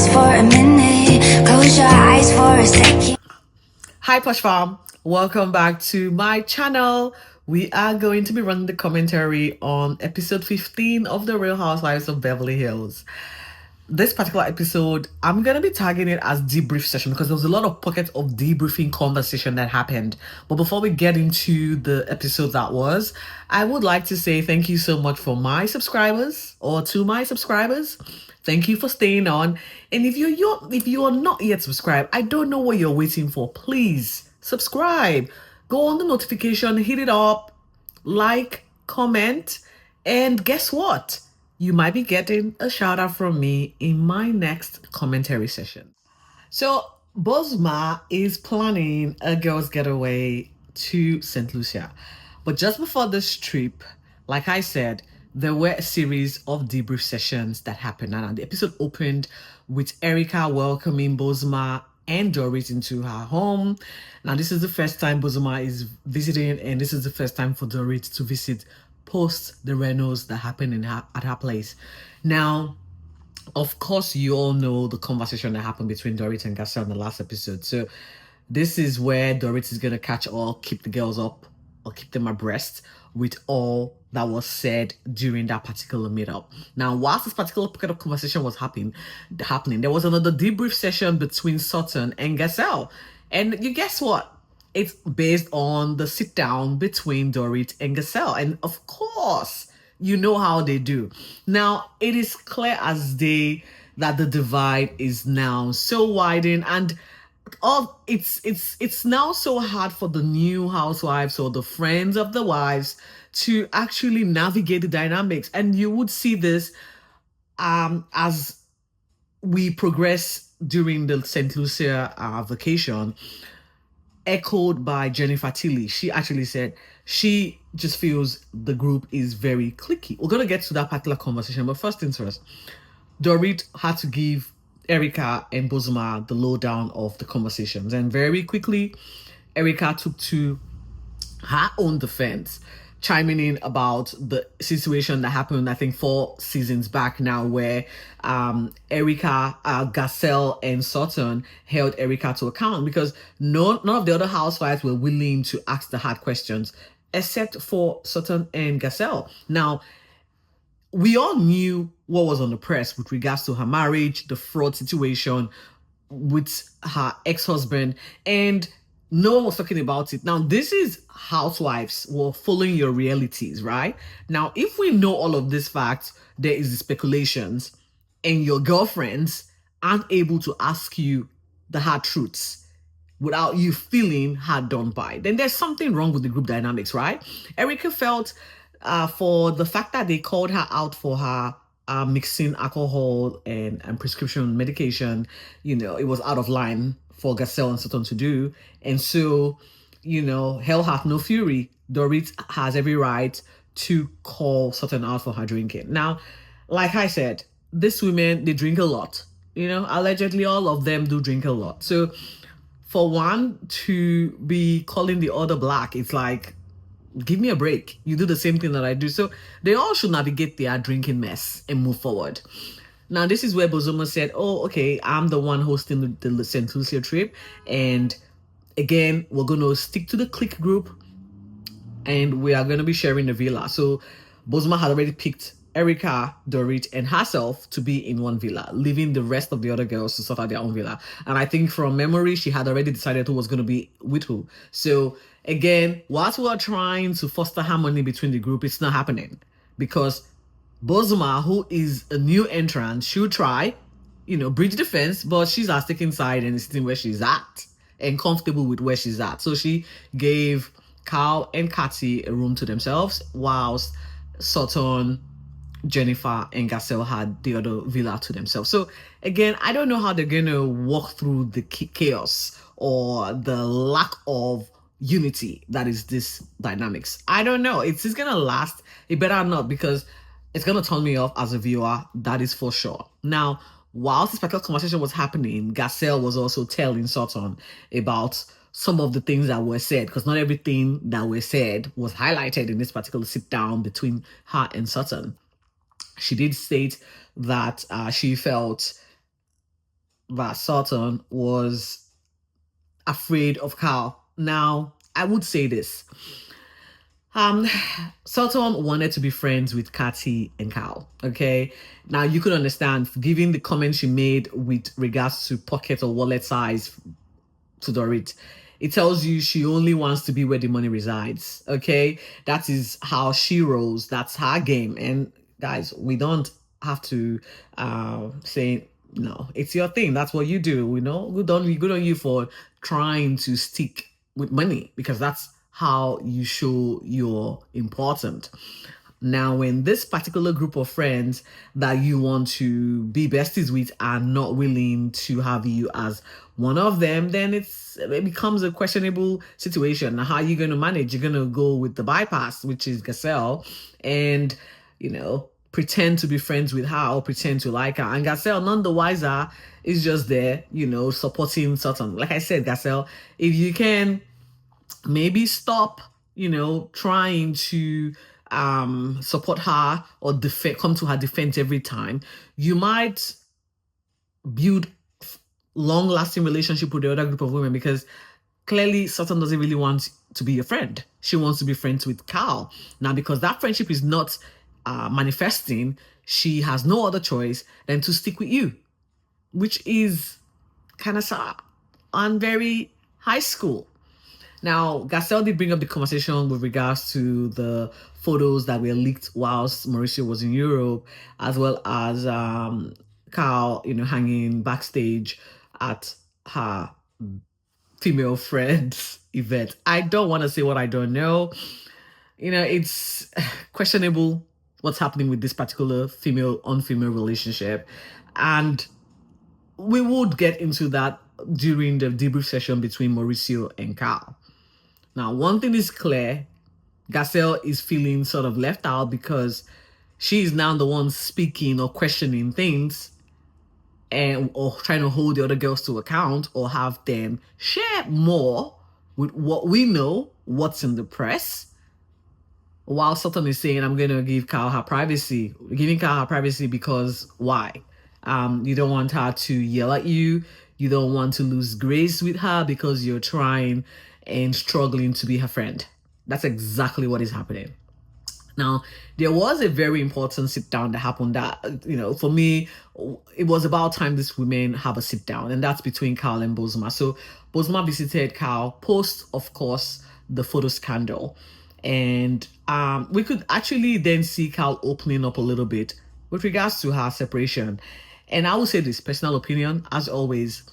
just for a minute. Close your eyes for a second. Hi Posh Farm, welcome back to my channel. We are going to be running the commentary on episode 15 of The Real Housewives of Beverly Hills. This particular episode, I'm going to be tagging it as debrief session because there was a lot of pockets of debriefing conversation that happened. But before we get into the episode that was, I would like to say thank you so much for my subscribers or to my subscribers. Thank you for staying on. And if you are not yet subscribed, I don't know what you're waiting for. Please subscribe. Go on the notification, hit it up, like, comment, and guess what? You might be getting a shout out from me in my next commentary session. So Bosma is planning a girls' getaway to St. Lucia. But just before this trip, like I said, there were a series of debrief sessions that happened. And the episode opened with Erica welcoming Bosma and Dorit into her home. Now, this is the first time Bosma is visiting, and this is the first time for Dorit to visit post the renos that happened at her place. Now, of course, you all know the conversation that happened between Dorit and Garcelle in the last episode. So this is where Dorit is going to catch all, keep the girls up, or keep them abreast with all that was said during that particular meetup. Now, whilst this particular pocket of conversation was happening, there was another debrief session between Sutton and Garcelle. And you guess what? It's based on the sit down between Dorit and Garcelle. And of course, you know how they do. Now, it is clear as day that the divide is now so widened, and it's now so hard for the new housewives or the friends of the wives to actually navigate the dynamics. And you would see this as we progress during the St. Lucia vacation, echoed by Jennifer Tilly. She actually said she just feels the group is very cliquey. We're going to get to that particular conversation, but first things first, Dorit had to give Erica and Bosma the lowdown of the conversations. And very quickly, Erica took to her own defense, chiming in about the situation that happened, I think, 4 seasons back now, where Erica, Garcelle, and Sutton held Erica to account because none of the other housewives were willing to ask the hard questions, except for Sutton and Garcelle. Now, we all knew what was on the press with regards to her marriage, the fraud situation with her ex-husband, and no one was talking about it. Now, this is housewives who are following your realities, right? Now, if we know all of these facts, there is the speculations, and your girlfriends aren't able to ask you the hard truths without you feeling hard done by, then there's something wrong with the group dynamics, right? Erica felt for the fact that they called her out for her mixing alcohol and prescription medication, it was out of line for Garcelle and Sutton to do. And so, hell hath no fury. Dorit has every right to call Sutton out for her drinking. Now, like I said, these women, they drink a lot. Allegedly all of them do drink a lot. So for one to be calling the other black, it's like, give me a break. You do the same thing that I do. So they all should navigate their drinking mess and move forward. Now, this is where Bosoma said, oh, okay, I'm the one hosting the St. Lucia trip. And again, we're going to stick to the clique group and we are going to be sharing the villa. So Bosoma had already picked Erica, Dorit, and herself to be in one villa, leaving the rest of the other girls to sort out their own villa. And I think from memory, she had already decided who was going to be with who. So again, whilst we are trying to foster harmony between the group, it's not happening because Bosma, who is a new entrant, she'll try, bridge the fence, but she's at sticking side and sitting where she's at and comfortable with where she's at. So she gave Kaale and Katie a room to themselves, whilst Sutton, Jennifer, and Garcelle had the other villa to themselves. So again, I don't know how they're going to walk through the chaos or the lack of unity that is this dynamics. I don't know. It's going to last. It better not, because it's going to turn me off as a viewer. That is for sure. Now, whilst this particular conversation was happening, Garcelle was also telling Sutton about some of the things that were said, because not everything that were said was highlighted in this particular sit down between her and Sutton. She did state that she felt that Sultan was afraid of Kaale. Now, I would say this. Um, Sultan wanted to be friends with Kati and Kaale. Okay. Now you could understand, given the comment she made with regards to pocket or wallet size to Dorit, it tells you she only wants to be where the money resides. Okay. That is how she rolls. That's her game. And guys, we don't have to say no, it's your thing. That's what you do. You know, good on you for trying to stick with money, because that's how you show you're important. Now, when this particular group of friends that you want to be besties with are not willing to have you as one of them, then it becomes a questionable situation. Now, how are you going to manage? You're going to go with the bypass, which is Gazelle, and, you know, pretend to be friends with her or pretend to like her. And Gazelle, none the wiser, is just there, you know, supporting Sultan. Like I said, Gazelle, if you can maybe stop, you know, trying to support her or come to her defense every time, you might build long-lasting relationship with the other group of women, because clearly Sultan doesn't really want to be your friend. She wants to be friends with Kaale. Now, because that friendship is not manifesting, she has no other choice than to stick with you, which is kind of sad and very high school. Now, Gazelle did bring up the conversation with regards to the photos that were leaked whilst Mauricio was in Europe, as well as Kaale, you know, hanging backstage at her female friend's event. I don't want to say what I don't know. You know, it's questionable what's happening with this particular female-on-female relationship. And we would get into that during the debrief session between Mauricio and Kaale. Now, one thing is clear, Gazelle is feeling sort of left out because she is now the one speaking or questioning things, and or trying to hold the other girls to account or have them share more with what we know, what's in the press, while Sultan is saying, I'm going to give Kaale her privacy. Giving Kaale her privacy because why? You don't want her to yell at you. You don't want to lose grace with her because you're trying and struggling to be her friend. That's exactly what is happening. Now, there was a very important sit down that happened that, you know, for me, it was about time these women have a sit down, and that's between Kaale and Bozoma. So Bozoma visited Kaale post, of course, the photo scandal. And we could actually then see Kaale opening up a little bit with regards to her separation. And I will say this, personal opinion, as always,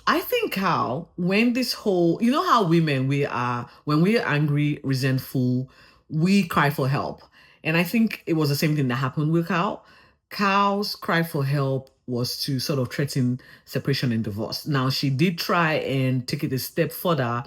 I think Kaale, when this whole, you know how women we are, when we are angry, resentful, we cry for help. And I think it was the same thing that happened with Kaale. Kaale's cry for help was to sort of threaten separation and divorce. Now, she did try and take it a step further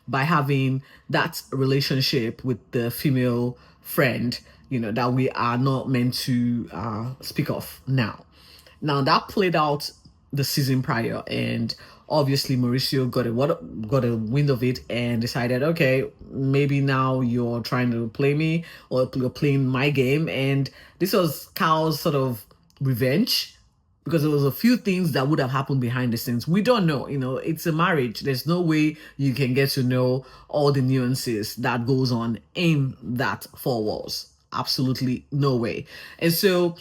by having that relationship with the female friend, you know, that we are not meant to speak of now. Now, that played out the season prior, and obviously Mauricio got a wind of it and decided, okay, maybe now you're trying to play me or you're playing my game. And this was Kaale's sort of revenge, because there was a few things that would have happened behind the scenes. We don't know, you know, it's a marriage. There's no way you can get to know all the nuances that goes on in that four walls. Absolutely no way. And so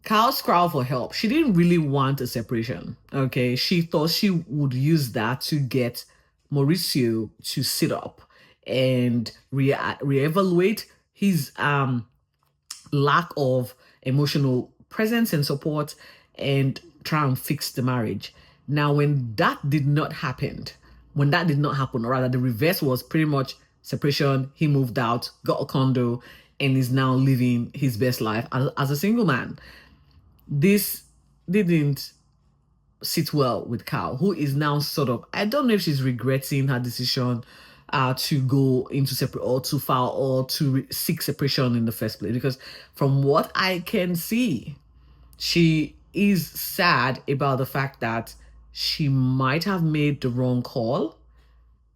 Kaale's cry for help, she didn't really want a separation, okay? She thought she would use that to get Mauricio to sit up and reevaluate his lack of emotional presence and support and try and fix the marriage. Now, when that did not happen, or rather the reverse was pretty much separation, he moved out, got a condo, and is now living his best life as a single man. This didn't sit well with Kaale, who is now sort of, I don't know if she's regretting her decision to go into separate or to file or to seek separation in the first place, because from what I can see, she is sad about the fact that she might have made the wrong call,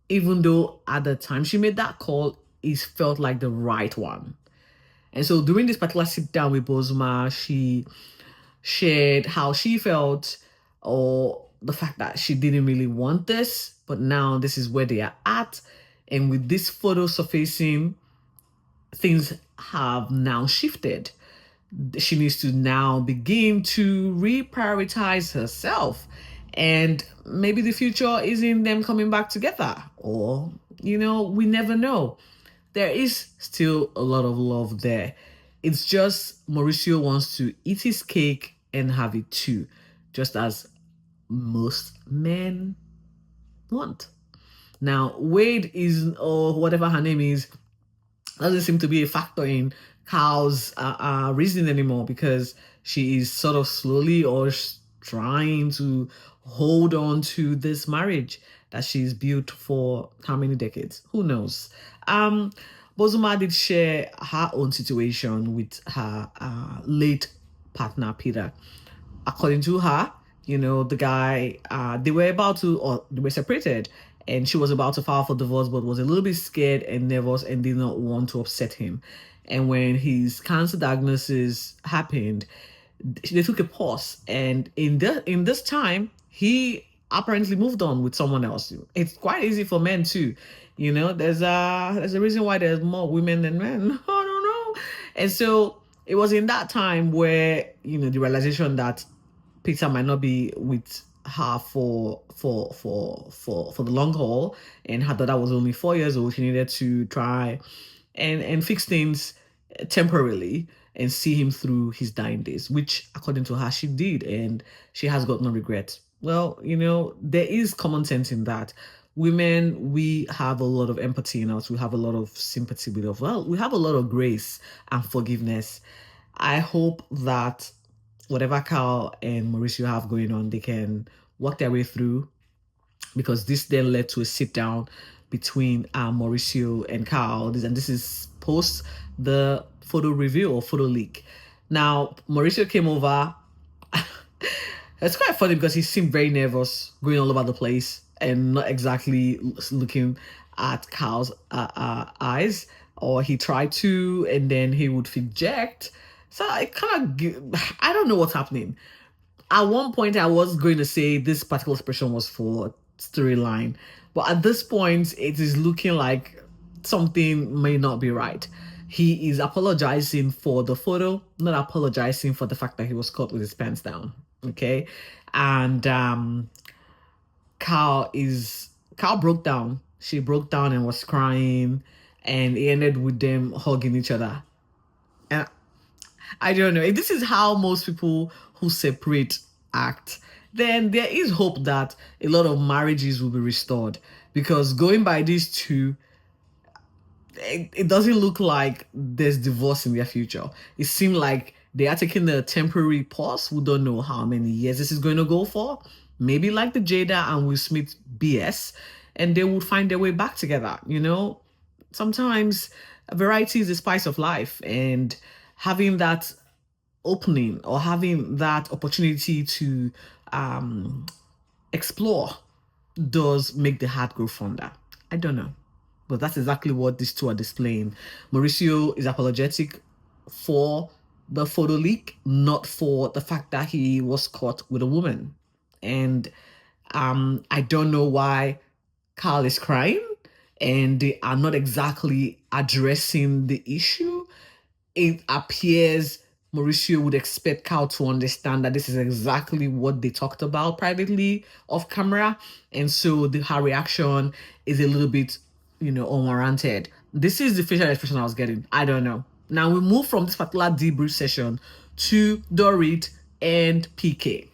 even though at the time she made that call, it felt like the right one. And so during this particular sit down with Bozoma, she shared how she felt, or the fact that she didn't really want this, but now this is where they are at. And with this photo surfacing, things have now shifted. She needs to now begin to reprioritize herself. And maybe the future is in them coming back together. Or, we never know. There is still a lot of love there. It's just Mauricio wants to eat his cake and have it too, just as most men want. Now, Wade is, or whatever her name is, doesn't seem to be a factor in Kaale's reasoning anymore, because she is sort of slowly or trying to hold on to this marriage that she's built for how many decades? Who knows? Bozoma did share her own situation with her late partner, Peter. According to her, the guy, they were separated, and she was about to file for divorce, but was a little bit scared and nervous and did not want to upset him. And when his cancer diagnosis happened, they took a pause. And in this time, he apparently moved on with someone else. It's quite easy for men too. There's a reason why there's more women than men. I don't know. And so it was in that time where, the realization that Peter might not be with her for the long haul, and her daughter was only 4 years old. She needed to try and fix things temporarily and see him through his dying days, which according to her, she did, and she has got no regrets. Well, there is common sense in that. Women, we have a lot of empathy in us. We have a lot of sympathy with us. Well, we have a lot of grace and forgiveness. I hope that whatever Kaale and Mauricio have going on, they can work their way through, because this then led to a sit down between Mauricio and Kaale. This is post the photo review or photo leak. Now, Mauricio came over. It's quite funny because he seemed very nervous, going all over the place and not exactly looking at Kaale's eyes, or he tried to, and then he would reject. So I don't know what's happening. At one point, I was going to say this particular expression was for storyline, but at this point, it is looking like something may not be right. He is apologizing for the photo, not apologizing for the fact that he was caught with his pants down. Okay, and Kaale broke down. She broke down and was crying, and it ended with them hugging each other. And I don't know if this is how most people who separate act. Then there is hope that a lot of marriages will be restored, because going by these two, it doesn't look like there's divorce in their future. It seemed like they are taking a temporary pause. We don't know how many years this is going to go for. Maybe like the Jada and Will Smith BS, and they will find their way back together. Sometimes variety is the spice of life, and having that opening or having that opportunity to explore does make the heart grow fonder. I don't know, but that's exactly what these two are displaying. Mauricio is apologetic for the photo leak, not for the fact that he was caught with a woman. And I don't know why Kaale is crying, and they are not exactly addressing the issue. It appears Mauricio would expect Kaale to understand that this is exactly what they talked about privately off camera. And so her reaction is a little bit, unwarranted. This is the facial expression I was getting. I don't know. Now we move from this particular debrief session to Dorit and PK.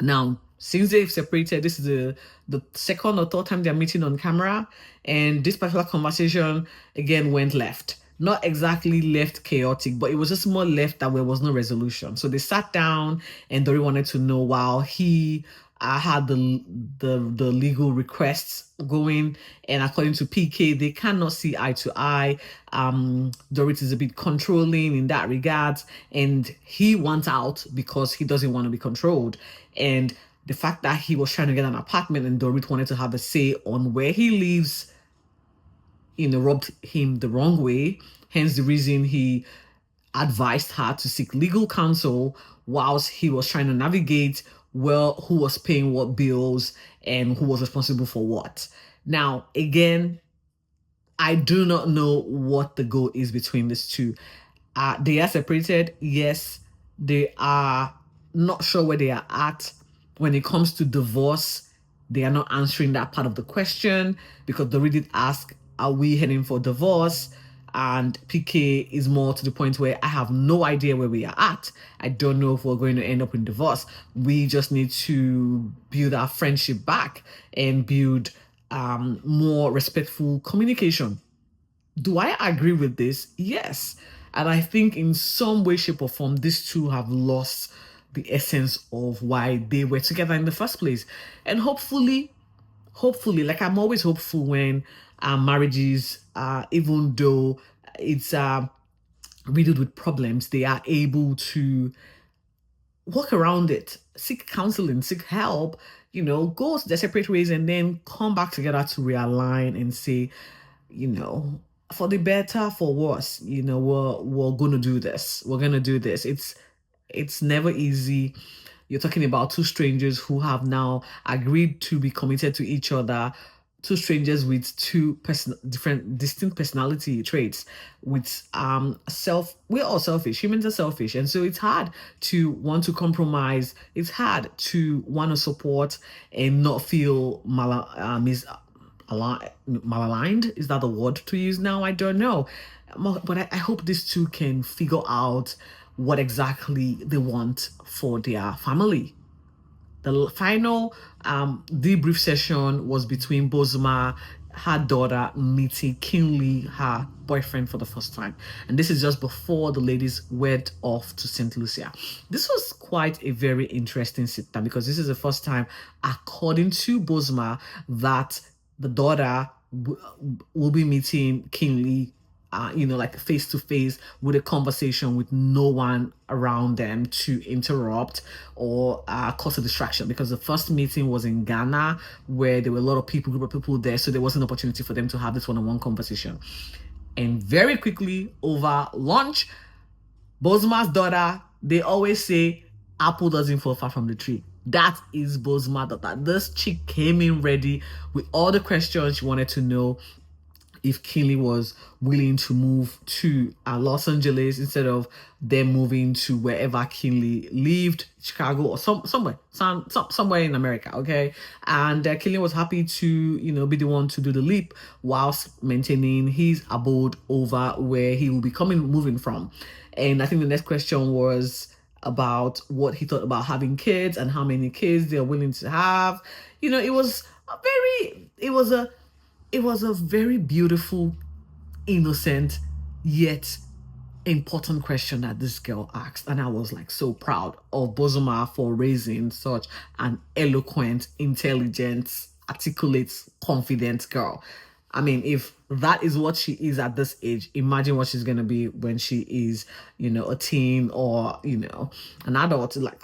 Now, since they've separated, this is the second or third time they're meeting on camera, and this particular conversation again went left. Not exactly left chaotic, but it was just more left that there was no resolution. So they sat down, and Dorit wanted to know, while he had the legal requests going, and according to PK, they cannot see eye to eye. Dorit is a bit controlling in that regard, and he wants out because he doesn't want to be controlled. And the fact that he was trying to get an apartment and Dorit wanted to have a say on where he lives, rubbed him the wrong way. Hence the reason he advised her to seek legal counsel whilst he was trying to navigate well, who was paying what bills and who was responsible for what. Now, again, I do not know what the goal is between these two. They are separated. Yes, they are not sure where they are at. When it comes to divorce, they are not answering that part of the question because they did ask, are we heading for divorce? And PK is more to the point where I have no idea where we are at. I don't know if we're going to end up in divorce. We just need to build our friendship back and build more respectful communication. Do I agree with this? Yes. And I think in some way, shape, or form, these two have lost the essence of why they were together in the first place. And hopefully, like I'm always hopeful when marriages, even though it's riddled with problems, they are able to work around it, seek counseling, seek help, go their separate ways and then come back together to realign and say, for the better, for worse, we're gonna do this. We're gonna do this. It's never easy. You're talking about two strangers who have now agreed to be committed to each other, two strangers with two different distinct personality traits, with we're all selfish, humans are selfish, and so it's hard to want to compromise. It's hard to want to support and not feel malaligned. Is that the word to use now? I don't know, but I hope these two can figure out what exactly they want for their family. The final debrief session was between Bozoma, her daughter, meeting Kinley, her boyfriend, for the first time. And this is just before the ladies went off to St. Lucia. This was quite a very interesting sit down because this is the first time, according to Bozoma, that the daughter will be meeting Kinley, like face to face with a conversation with no one around them to interrupt or cause a distraction, because the first meeting was in Ghana where there were a lot of group of people there, so there was an opportunity for them to have this one-on-one conversation. And very quickly over lunch, Bozma's daughter, they always say apple doesn't fall far from the tree. That is Bozma's daughter. This chick came in ready with all the questions she wanted to know if Kinley was willing to move to Los Angeles instead of them moving to wherever Kinley lived, Chicago or somewhere in America, okay? And Kinley was happy to, be the one to do the leap whilst maintaining his abode over where he will be moving from. And I think the next question was about what he thought about having kids and how many kids they're willing to have. It was a very beautiful, innocent, yet important question that this girl asked. And I was like so proud of Bozoma for raising such an eloquent, intelligent, articulate, confident girl. I mean, if that is what she is at this age, imagine what she's going to be when she is, a teen or, an adult. Like,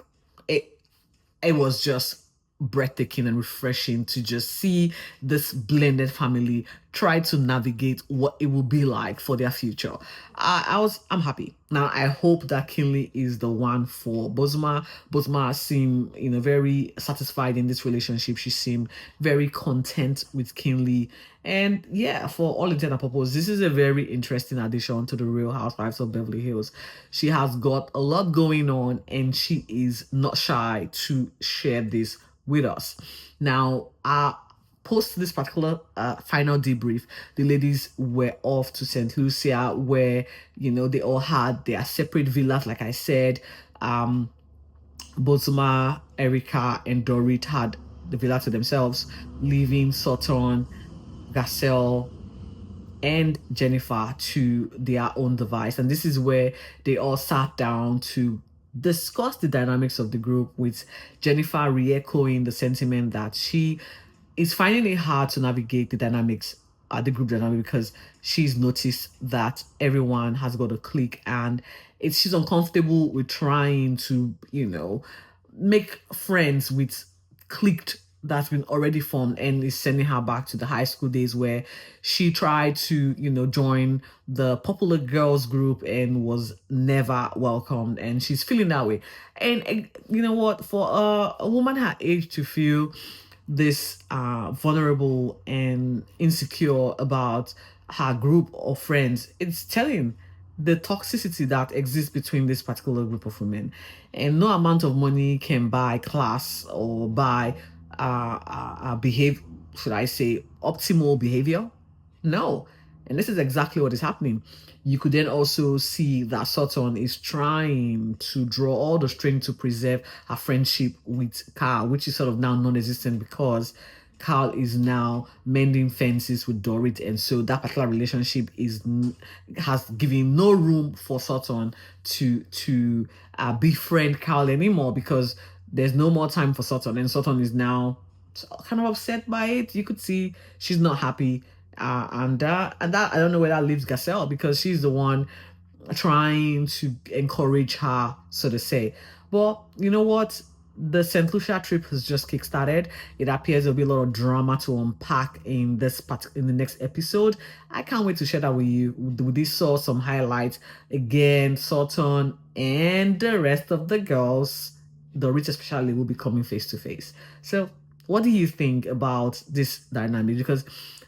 it was just breathtaking and refreshing to just see this blended family try to navigate what it will be like for their future. I'm happy. Now I hope that Kinley is the one for Bozoma. Bozoma seemed, very satisfied in this relationship. She seemed very content with Kinley. And yeah, for all intent and purpose, this is a very interesting addition to the Real Housewives of Beverly Hills. She has got a lot going on and she is not shy to share this with us. Now, post this particular final debrief, the ladies were off to St. Lucia where, they all had their separate villas. Like I said, Bozoma, Erica, and Dorit had the villa to themselves, leaving Sutton, Garcelle, and Jennifer to their own device. And this is where they all sat down to discuss the dynamics of the group, with Jennifer re-echoing the sentiment that she is finding it hard to navigate the dynamics, the group dynamic, because she's noticed that everyone has got a clique and she's uncomfortable with trying to, make friends with cliqued that's been already formed and is sending her back to the high school days where she tried to, join the popular girls group and was never welcomed, and she's feeling that way. And you know what, for a woman her age to feel this vulnerable and insecure about her group of friends, it's telling the toxicity that exists between this particular group of women. And no amount of money can buy class or buy behave, should I say, optimal behavior. No. And this is exactly what is happening. You could then also see that Sutton is trying to draw all the strength to preserve her friendship with Kaale, which is sort of now non-existent because Kaale is now mending fences with Dorit, and so that particular relationship has given no room for Sutton to befriend Kaale anymore, because there's no more time for Sutton, and Sutton is now kind of upset by it. You could see she's not happy, and that I don't know where that leaves Gazelle, because she's the one trying to encourage her, so to say. But you know what? The St. Lucia trip has just kickstarted. It appears there'll be a lot of drama to unpack in the next episode. I can't wait to share that with you. We saw some highlights again. Sutton and the rest of the girls, the rich especially, will be coming face to face. So, what do you think about this dynamic? Because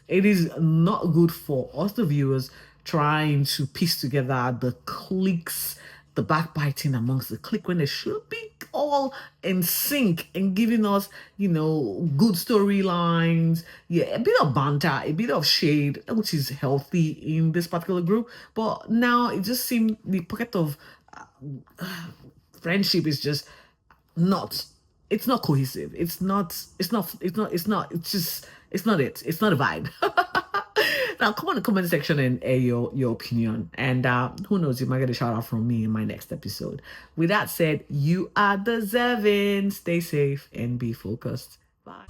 it is not good for us, the viewers, trying to piece together the cliques, the backbiting amongst the clique, when they should be all in sync and giving us, good storylines, a bit of banter, a bit of shade, which is healthy in this particular group. But now it just seemed the pocket of friendship is just not, it's not cohesive. It's not it's not it. It's not a vibe. Now come on in the comment section and air your opinion, and who knows, you might get a shout out from me in my next episode. With that said, you are deserving. Stay safe and be focused. Bye.